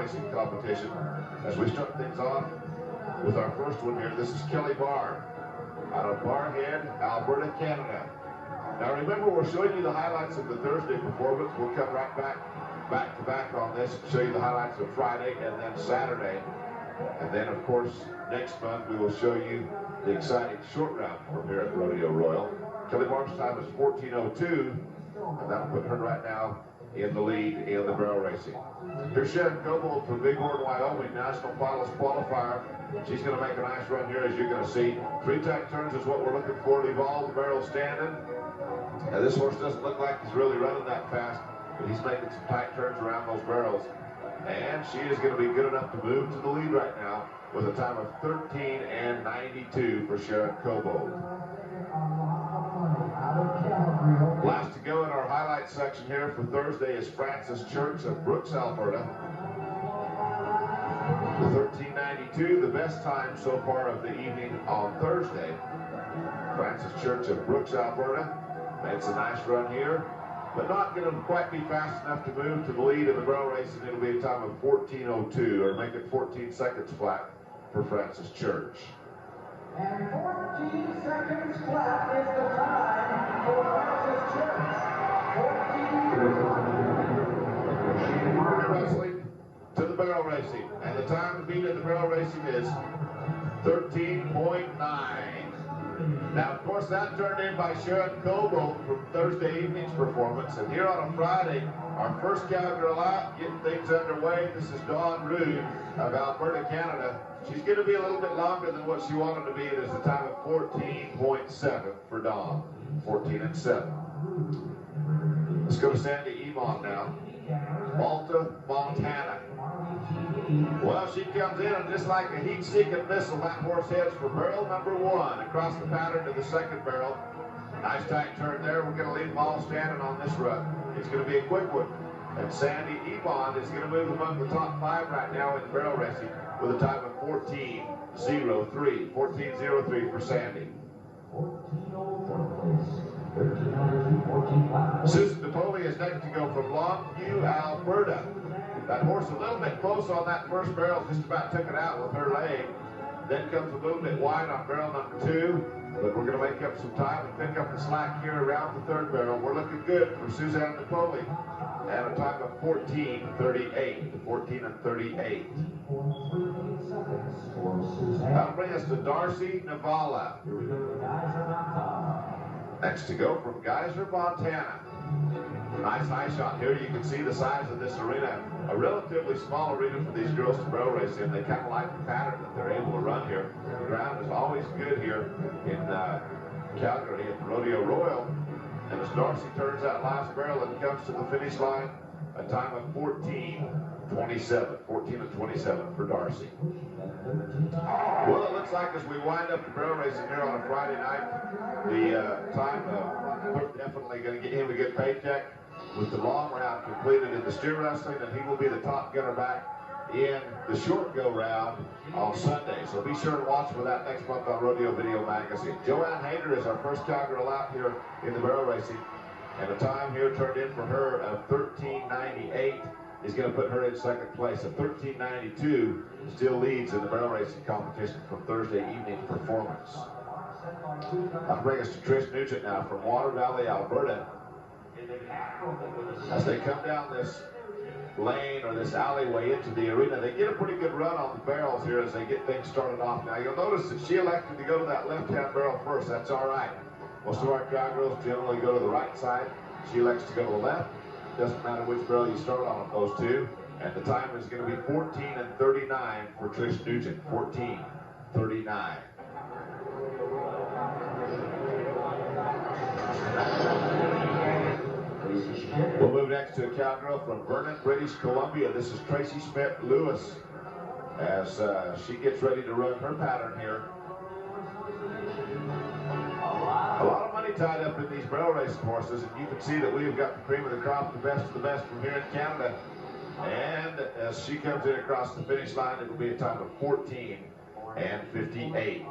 racing competition as we start things off with our first one here. This is Kelly Barr out of Barrhead, Alberta, Canada. Now remember, we're showing you the highlights of the Thursday performance. We'll come right back to back on this and show you the highlights of Friday and then Saturday. And then, of course, next month we will show you the exciting short round from here at Rodeo Royal. Kelly Barr's time is 14:02, and that'll put her right now in the lead in the barrel racing. Here's Sharon Cobold from Bighorn, Wyoming, National Finalist Qualifier. She's going to make a nice run here, as you're going to see. 3 tight turns is what we're looking for to evolve the barrel standing. Now, this horse doesn't look like he's really running that fast, but he's making some tight turns around those barrels. And she is going to be good enough to move to the lead right now with a time of 13:92 for Sharon Cobold. Last to go in our highlight section here for Thursday is Francis Church of Brooks, Alberta. The 13:92, the best time so far of the evening on Thursday. Francis Church of Brooks, Alberta makes a nice run here, but not going to quite be fast enough to move to the lead in the barrel racing. It'll be a time of 14:02, or make it 14 seconds flat for Francis Church. And 14 seconds flat is the time for Francis Church. 14. Wrestling to the barrel racing, and the time to beat in the barrel racing is 13:9. Now, of course, that turned in by Sharon Cobold from Thursday evening's performance. And here on a Friday, our first Calgary lap, getting things underway. This is Dawn Rude of Alberta, Canada. She's going to be a little bit longer than what she wanted to be. It is a time of 14.7 for Dawn. 14:7. Let's go to Sandy Emon now. Malta, Montana. Well, she comes in, and just like a heat-seeking missile, that horse heads for barrel number 1 across the pattern to the second barrel. Nice tight turn there. We're going to leave them all standing on this run. It's going to be a quick one. And Sandy Ebon is going to move among the top 5 right now in barrel racing with a time of 14:03. 14:03 for Sandy. Susan DePoli is next to go from Longview, Alberta. That horse a little bit close on that first barrel, just about took it out with her leg. Then comes a little bit wide on barrel number 2, but we're going to make up some time and pick up the slack here around the third barrel. We're looking good for Suzanne DePoli at a time of 14:38. 14:38. That'll bring us to Darcy Navala. Next to go from Geyser, Montana. Nice high shot here. You can see the size of this arena. A relatively small arena for these girls to barrel race in. They kind of like the pattern that they're able to run here. The ground is always good here in Calgary at the Rodeo Royal. And as Darcy turns that last barrel and comes to the finish line, a time of 14:27. 14:27 for Darcy. Well, it looks like as we wind up the barrel racing here on a Friday night, the time we're definitely going to get him a good paycheck with the long round completed in the steer wrestling, and he will be the top gunner back in the short go round on Sunday. So be sure to watch for that next month on Rodeo Video Magazine. Joanne Hayter is our first Calgary lap here in the barrel racing, and the time here turned in for her of 13:98 is going to put her in second place. A 13:92 still leads in the barrel racing competition from Thursday evening performance. That'll bring us to Trish Nugent now from Water Valley, Alberta. As they come down this lane or this alleyway into the arena, they get a pretty good run on the barrels here as they get things started off. Now you'll notice that she elected to go to that left-hand barrel first. That's all right. Most of our cowgirls generally go to the right side. She elects to go to the left. Doesn't matter which barrel you start on with those two. And the time is going to be 14:39 for Trish Nugent. 14:39. We'll move next to a cowgirl from Vernon, British Columbia. This is Tracy Smith-Lewis as she gets ready to run her pattern here. A lot of money tied up in these barrel racing horses, and you can see that we've got the cream of the crop, the best of the best from here in Canada. And as she comes in across the finish line, it will be a time of 14:58.